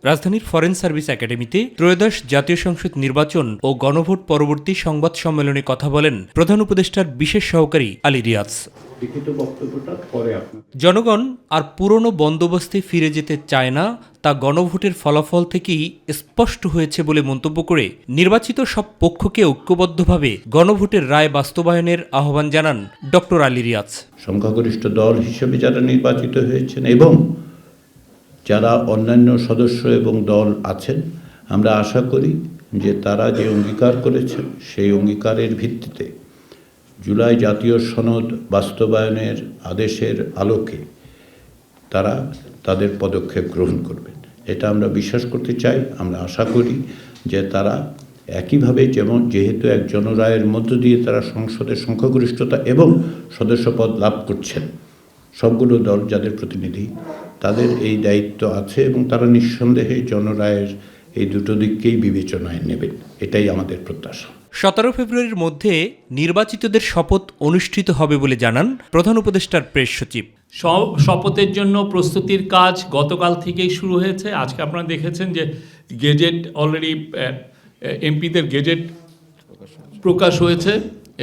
রাজধানীর foreign service একাডেমিতে ত্রয়োদশ জাতীয় সংসদ নির্বাচন ও গণভোট পরবর্তী সংবাদ সম্মেলনে কথা বলেন প্রধান উপদেষ্টার বিশেষ সহকারী আলী রিয়াজ। জনগণ আর পুরনো বন্দোবস্তে ফিরে যেতে চায় না, তা গণভোটের ফলাফল থেকেই স্পষ্ট হয়েছে বলে মন্তব্য করে নির্বাচিত সব পক্ষকে ঐক্যবদ্ধভাবে গণভোটের রায় বাস্তবায়নের আহ্বান জানান ডক্টর আলী রিয়াজ। সংখ্যাগরিষ্ঠ দল হিসেবে যারা নির্বাচিত হয়েছেন এবং যারা অন্যান্য সদস্য এবং দল আছেন, আমরা আশা করি যে তারা যে অঙ্গীকার করেছেন সেই অঙ্গীকারের ভিত্তিতে জুলাই জাতীয় সনদ বাস্তবায়নের আদেশের আলোকে তারা তাদের পদক্ষেপ গ্রহণ করবেন। এটা আমরা বিশ্বাস করতে চাই। আমরা আশা করি যে তারা একইভাবে যেহেতু এক জনরায়ের মধ্য দিয়ে তারা সংসদের সংখ্যাগরিষ্ঠতা এবং সদস্যপদ লাভ করছেন, সবগুলো দল যাদের প্রতিনিধি, তাদের এই দায়িত্ব আছে এবং তারা নিঃসন্দেহে জনরায়ের এই দুটো দিককেই বিবেচনায় নেবেন। এটাই আমাদের প্রত্যাশা। 17 ফেব্রুয়ারির মধ্যে নির্বাচিতদের শপথ অনুষ্ঠিত হবে বলে জানান প্রধান উপদেষ্টার প্রেস সচিব। শপথের জন্য প্রস্তুতির কাজ গতকাল থেকেই শুরু হয়েছে। আজকে আপনারা দেখেছেন যে গেজেট অলরেডি এমপিদের গেজেট প্রকাশ হয়েছে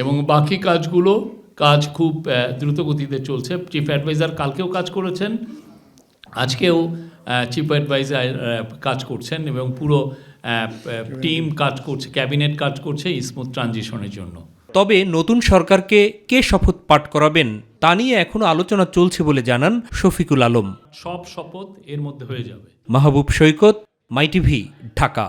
এবং বাকি কাজ খুব দ্রুত গতিতে চলছে। চিফ অ্যাডভাইজার কালকেও কাজ করেছেন, আজকেও চিফ অ্যাডভাইজার কাজ করছেন এবং পুরো টিম কাজ করছে, ক্যাবিনেট কাজ করছে স্মুথ ট্রানজিশনের জন্য। তবে নতুন সরকারকে কে শপথ পাঠ করাবেন তা নিয়ে এখনো আলোচনা চলছে বলে জানান শফিকুল আলম। সব শপথ এর মধ্যে হয়ে যাবে। মাহবুব সৈকত, মাইটিভি, ঢাকা।